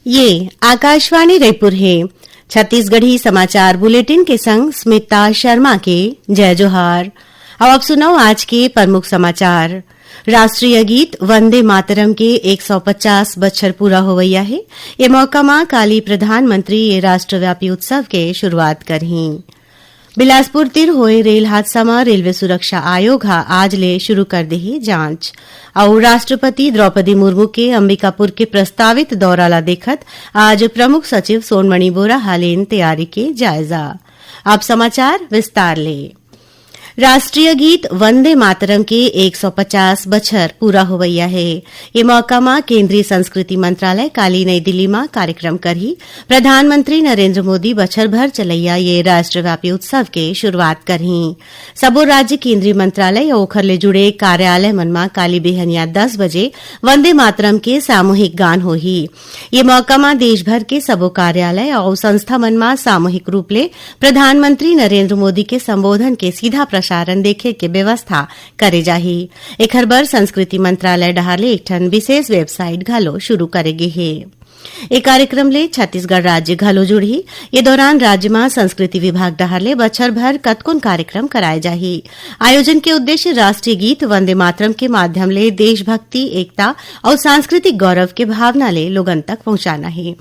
ये आकाशवाणी रायपुर है। छत्तीसगढ़ी समाचार बुलेटिन के संग स्मिता शर्मा के जय जोहार। अब आप सुनाओ आज के प्रमुख समाचार। राष्ट्रीय गीत वंदे मातरम के 150 बछर पूरा होवैया है। ये मौका में काली प्रधानमंत्री ये राष्ट्रव्यापी उत्सव के शुरुआत करही। बिलासपुर तिर होए रेल हादसा में रेलवे सुरक्षा आयोग हा आज ले शुरू कर देही जांच। और राष्ट्रपति द्रौपदी मुर्मू के अंबिकापुर के प्रस्तावित दौरा ला देखत आज प्रमुख सचिव सोनमणि बोरा हालेन तैयारी के जायजा। अब समाचार विस्तार ले। राष्ट्रीय गीत वंदे मातरम के 150 बछर पूरा होवैया है। ये मौका में केंद्रीय संस्कृति मंत्रालय काली नई दिल्ली में कार्यक्रम करही। प्रधानमंत्री नरेंद्र मोदी बछर भर चलैया ये राष्ट्रव्यापी उत्सव के शुरुआत करही। सबो राज्य केंद्रीय मंत्रालय और ओखर ले जुड़े कार्यालय मन में काली बेहनिया 10 बजे वंदे मातरम के सामूहिक गान होही। ये मौका में देश भर के सबो कार्यालय और संस्था मन में सामूहिक रूप ले प्रधानमंत्री नरेंद्र मोदी के संबोधन के सीधा प्रसारण देखे के व्यवस्था करे जाही। एखर बर संस्कृति मंत्रालय डहार ले एक ठन विशेष वेबसाइट घलो शुरू करेगे हे। ए कार्यक्रम ले छत्तीसगढ़ राज्य घलो जुड़ही। ये दौरान राज्य में संस्कृति विभाग डहार ले बछर भर कतकोन कार्यक्रम कराए जाही। आयोजन के उद्देश्य राष्ट्रीय गीत वंदे मातरम के माध्यम ले देशभक्ति, एकता और सांस्कृतिक गौरव के भावना ले लोगन तक पहुंचाना है।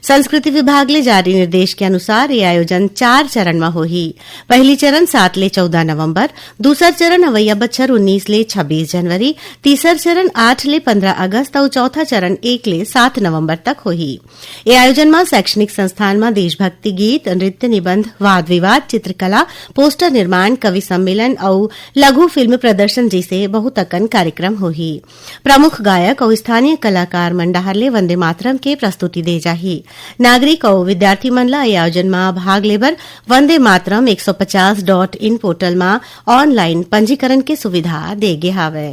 संस्कृति विभाग ले जारी निर्देश के अनुसार ये आयोजन 4 चरण में होही। पहली चरण 7 ले 14 नवंबर, दूसर चरण अवैया बछर 19 ले 26 जनवरी, तीसर चरण 8 ले 15 अगस्त और चौथा चरण 1 ले 7 नवंबर तक होही। ये आयोजन में शैक्षणिक संस्थान में देशभक्ति गीत, नृत्य, निबंध, वाद विवाद, चित्रकला, पोस्टर निर्माण, कवि सम्मेलन और लघु फिल्म प्रदर्शन जैसे बहुतकन कार्यक्रम होही। प्रमुख गायक और स्थानीय कलाकार मंडाहर ले वंदे मातरम के प्रस्तुति दे जाही। नागरिक और विद्यार्थी मन ला आयोजन में भाग labour Vande Mataram 150.in portal में ऑनलाइन पंजीकरण के सुविधा देगे हावे।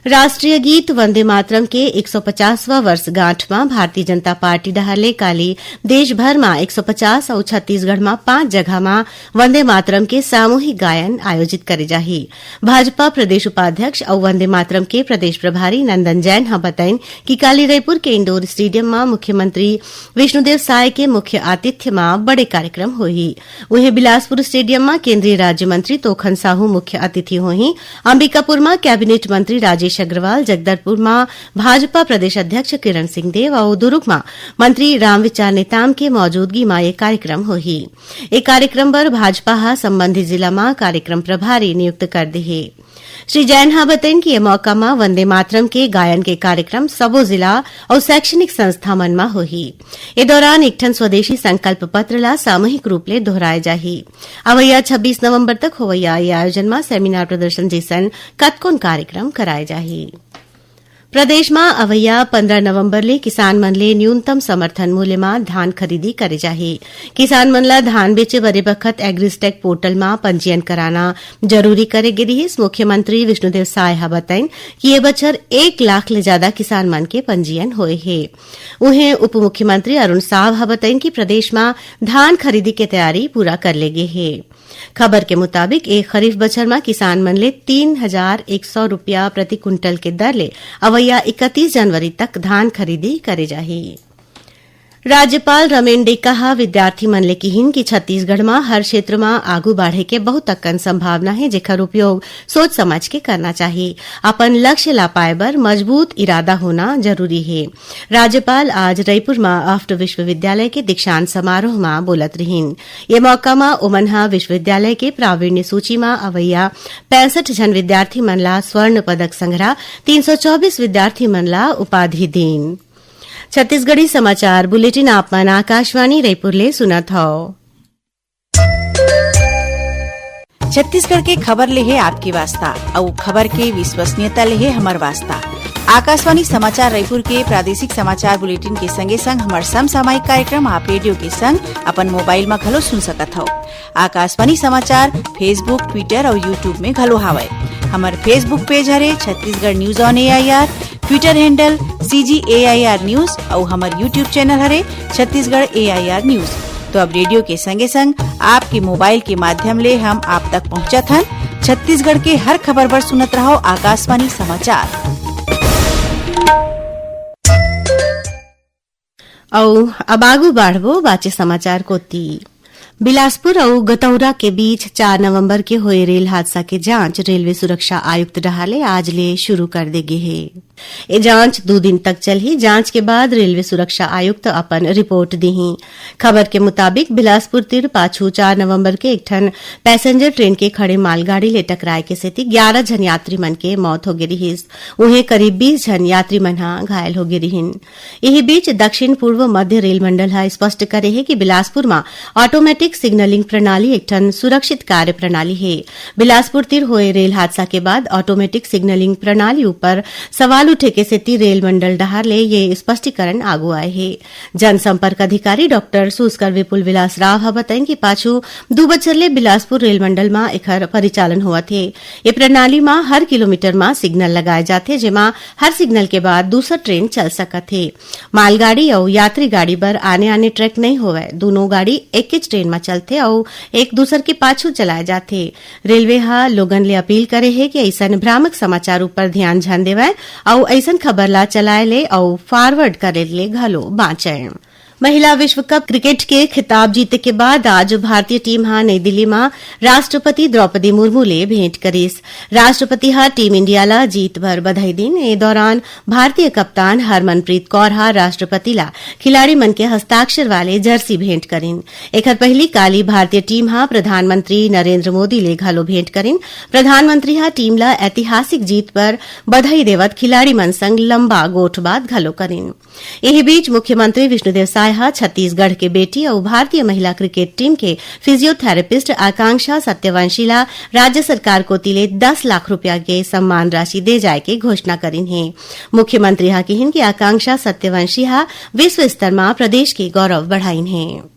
राष्ट्रीय गीत वंदे मातरम के 150वां वर्षगांठ में भारतीय जनता पार्टी डहाले काली देश भर में 150 और छत्तीसगढ़ में 5 जगह में वंदे मातरम के सामूहिक गायन आयोजित करे जाही। भाजपा प्रदेश उपाध्यक्ष और वंदे मातरम के प्रदेश प्रभारी नंदन जैन हा बताइन कि काली रायपुर के इंडोर स्टेडियम में मुख्यमंत्री विष्णुदेव साय के मुख्य आतिथ्य में बड़े कार्यक्रम होही। वहीं बिलासपुर स्टेडियम में केंद्रीय राज्य मंत्री तोखन साहू मुख्य अतिथि होही। अंबिकापुर में कैबिनेट मंत्री राजेश अग्रवाल, जगदलपुर में भाजपा प्रदेश अध्यक्ष किरण सिंह देव और दुर्ग में मंत्री रामविचार नेताम के मौजूदगी में यह कार्यक्रम होही। एक कार्यक्रम पर भाजपा हा संबंधित जिला में कार्यक्रम प्रभारी नियुक्त कर दे। श्री जैन हा बताइन कि यह मौका में वंदे मातरम के गायन के कार्यक्रम सबो जिला और शैक्षणिक संस्था मन में होही। ए दौरान एक ठन स्वदेशी संकल्प पत्र ला सामूहिक रूप ले दोहराए जाही। अवैया 26 नवंबर तक होवैया ये आयोजन में सेमिनार प्रदर्शन जैसन कतकोन कार्यक्रम कराए जाही। प्रदेश में अवैया 15 नवंबर ले किसान मन ले न्यूनतम समर्थन मूल्य में धान खरीदी करे जाही। किसान मन ला धान बेचे बरे बखत एग्रीस्टेक पोर्टल में पंजीयन कराना जरूरी करे गे रहिस। मुख्यमंत्री विष्णुदेव साय हा बताइन कि ये बछर 1 लाख ले ज्यादा किसान मन के पंजीयन होए हे। उन्हें उप मुख्यमंत्री अरुण साव हा बताइन कि प्रदेश में धान खरीदी के तैयारी पूरा कर ले गे हे। खबर के मुताबिक एक खरीफ बछर में किसान मन ले 3,100 रुपया प्रति कुंटल के दर ले अवैया 31 जनवरी तक धान खरीदी करे जाही। राज्यपाल रमेन डेका विद्यार्थी मन ले कहिन कि छत्तीसगढ़ में हर क्षेत्र में आगू बढ़े के बहुत अक्कन संभावना है, जेकर उपयोग सोच समझ के करना चाहिए। अपन लक्ष्य ला पाए बर मजबूत इरादा होना जरूरी है। राज्यपाल आज रायपुर में आफ्ट विश्वविद्यालय के दीक्षांत समारोह में बोलत रहिन। ये मौका में ओमनहा विश्वविद्यालय के प्रावीण्य सूची में अवैया 65 जन विद्यार्थी मन ला स्वर्ण पदक संग्रह, 324 विद्यार्थी मन ला उपाधि देन। छत्तीसगढ़ी समाचार बुलेटिन आप मन आकाशवाणी रायपुर ले सुनत हौ। छत्तीसगढ़ के खबर ले है आपकी वास्ता और खबर के विश्वसनीयता ले है हमार वास्ता। आकाशवाणी समाचार रायपुर के प्रादेशिक समाचार बुलेटिन के संगे संग हमार समसामयिक कार्यक्रम आप रेडियो के संग अपन मोबाइल में घलो सुन सकत हो। आकाशवाणी समाचार फेसबुक, ट्विटर और यूट्यूब में घलो हावय। हमार फेसबुक पेज हरे Chhattisgarh news on AIR, Twitter handle CGAIR news और हमार यूट्यूब चैनल हरे छत्तीसगढ़ AIR न्यूज। तो अब रेडियो के संगे संग आपके मोबाइल के माध्यम ले हम आप तक पहुंचत हन। छत्तीसगढ़ के हर खबर पर सुनत रहो आकाशवाणी समाचार। औ अब आगू बाढ़बो बाचे समाचार कोती। बिलासपुर और गतौरा के बीच 4 नवंबर के हुए रेल हादसा के जांच रेलवे सुरक्षा आयुक्त डहाले आज ले शुरू कर देगे है। ये जांच 2 दिन तक चलही। जांच के बाद रेलवे सुरक्षा आयुक्त अपन रिपोर्ट दीही। खबर के मुताबिक बिलासपुर तिर पाछू 4 नवंबर के एक ठन पैसेंजर ट्रेन के खड़े मालगाड़ी ले टकराए के सेती 11 जन यात्री मन के मौत हो गे रहिस। उन्हें करीब 20 जन यात्री मन घायल हो गे रहिन। यही बीच दक्षिण पूर्व मध्य रेल मंडल हा स्पष्ट करे है कि बिलासपुर में ऑटोमेटिक सिग्नलिंग प्रणाली एक ठन सुरक्षित कार्य प्रणाली है। बिलासपुर तिर हुए रेल हादसा के बाद ऑटोमेटिक सिग्नलिंग प्रणाली ऊपर सवाल उठे के सेती रेल मंडल डहार ले ये स्पष्टीकरण आगू आए है। जनसंपर्क अधिकारी डॉक्टर सुस्कर विपुल विलास राव हा बताएं कि पाछू 2 बछर ले बिलासपुर रेल मंडल में एखर परिचालन हुआ थे। ये प्रणाली में हर किलोमीटर में सिग्नल लगाए जाते, जेमा हर सिग्नल के बाद दूसरा ट्रेन चल सकत है। मालगाड़ी और यात्री गाड़ी पर आने ट्रैक नहीं होवे। दोनों गाड़ी एक ट्रेन में चलते और एक दूसर के पाछू चलाए जाते। रेलवे हा लोगन ले अपील करे है कि ऐसन भ्रामक समाचार ऊपर ध्यान झन देवे और ऐसन खबर ला चलाए ले और फॉरवर्ड करे ले घलो बाँचे। महिला विश्व कप क्रिकेट के खिताब जीते के बाद आज भारतीय टीम हा नई दिल्ली में राष्ट्रपति द्रौपदी मुर्मू ले भेंट करीस। राष्ट्रपति हा टीम इंडिया ला जीत भर बधाई दिन। ए दौरान भारतीय कप्तान हरमनप्रीत कौर हा राष्ट्रपति ला खिलाड़ी मन के हस्ताक्षर वाले जर्सी भेंट करिन। एखर पहली काली भारतीय टीम हा प्रधानमंत्री नरेंद्र मोदी ले घलो भेंट करिन। प्रधानमंत्री हा टीम ला ऐतिहासिक जीत पर बधाई देवत खिलाड़ी मन संग लंबा गोठबात घलो करिन। यही बीच मुख्यमंत्री विष्णुदेव साय छत्तीसगढ़ के बेटी और भारतीय महिला क्रिकेट टीम के फिजियोथेरेपिस्ट आकांक्षा सत्यवंशी ला राज्य सरकार को तिले 10 लाख रुपया के सम्मान राशि दे जाए के घोषणा करिन है। मुख्यमंत्री हा कहिन कि आकांक्षा सत्यवंशी हा विश्व स्तर में प्रदेश के गौरव बढ़ाइन है।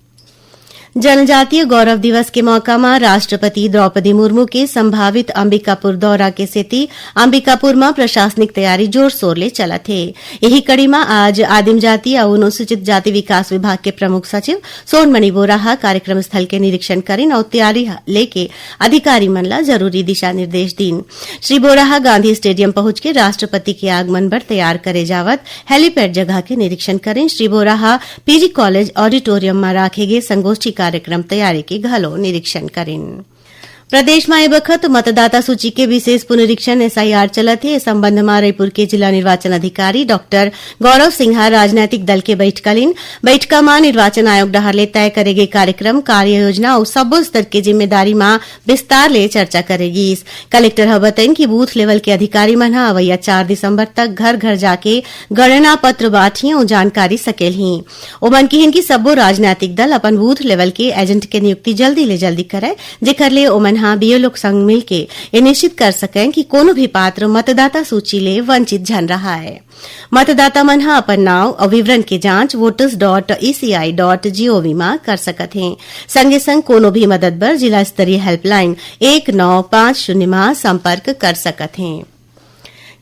जनजातीय गौरव दिवस के मौका में राष्ट्रपति द्रौपदी मुर्मू के संभावित अंबिकापुर दौरा के सेती अंबिकापुर में प्रशासनिक तैयारी जोर शोर ले चलत है। यही कड़ी में आज आदिम जाति और अनुसूचित जाति विकास विभाग के प्रमुख सचिव सोनमणि बोरा कार्यक्रम स्थल के निरीक्षण करिन और तैयारी लेके अधिकारी मन ला जरूरी दिशा निर्देश दिन। श्री बोरा गांधी स्टेडियम पहुंच के राष्ट्रपति के आगमन पर तैयार करे जावत हेलीपैड जगह के निरीक्षण करिन। श्री बोरा पीजी कॉलेज ऑडिटोरियम में राखे गए संगोष्ठी कार्यक्रम तैयारी के घलो निरीक्षण करें। प्रदेश में बखत मतदाता सूची के विशेष पुनरीक्षण एसआईआर चलत है। इस संबंध में रायपुर के जिला निर्वाचन अधिकारी डॉक्टर गौरव सिंह राजनैतिक दल के बैठका में निर्वाचन आयोग डहार ले तय करेगे कार्यक्रम कार्य योजना और सब्बो स्तर के जिम्मेदारी में विस्तार ले चर्चा करेगी। कलेक्टर हा बताइन कि बूथ लेवल के अधिकारी मन अवैया 4 दिसंबर तक घर घर जाके गणना पत्र बांटी और जानकारी सकेल ही। ओमन कहिन कि सब्बो राजनैतिक दल अपन बूथ लेवल के एजेंट के नियुक्ति जल्दी ले जल्दी करे, जेकर ले ओमन बीओ लोग संग मिलके ये निश्चित कर सकें कि कोनो भी पात्र मतदाता सूची ले वंचित जन रहा है। मतदाता मन अपन नाव और विवरण के जांच voters.eci.gov में कर सकत हैं। संगे संग कोनो भी मदद बर जिला स्तरीय हेल्पलाइन 1950 में संपर्क कर सकत हैं।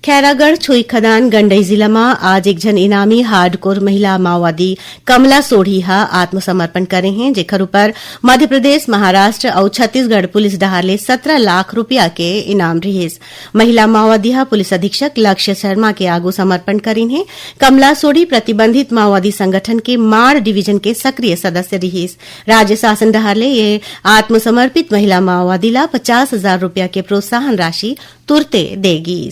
खैरागढ़ छुई खदान गंडई जिला में आज एक जन इनामी हार्डकोर महिला माओवादी कमला सोढ़ी आत्मसमर्पण करे हैं, जेकर ऊपर मध्य प्रदेश, महाराष्ट्र और छत्तीसगढ़ पुलिस डहार ले 17 लाख रुपया के इनाम रहीस। महिला माओवादी पुलिस अधीक्षक लक्ष्य शर्मा के आगू समर्पण करीन है। कमला सोढ़ी प्रतिबंधित माओवादी संगठन के माड़ डिवीजन के सक्रिय सदस्य रहीस। राज्य शासन डहार ले ये आत्मसमर्पित महिला माओवादी ला 50,000 रुपया के प्रोत्साहन राशि तुरते देगी।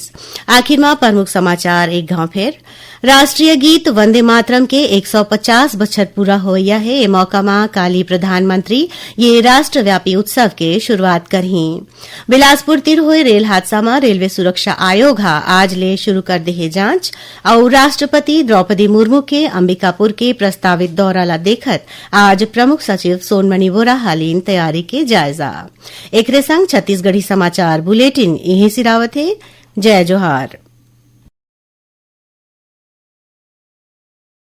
आखिर में प्रमुख समाचार एक गांव फेर। राष्ट्रीय गीत वंदे मातरम के 150 बछर पूरा होया है। ये मौका में काली प्रधानमंत्री ये राष्ट्रव्यापी उत्सव के शुरुआत करही। बिलासपुर तिर हुए रेल हादसा में रेलवे सुरक्षा आयोग आज ले शुरू कर दे जांच और राष्ट्रपति द्रौपदी मुर्मू के अंबिकापुर के प्रस्तावित दौरा ला देखत आज प्रमुख सचिव सोनमणि बोरा हालीन तैयारी के जायजा। एकरे संग छत्तीसगढ़ी समाचार बुलेटिन यही सिरावत है। जय जोहार।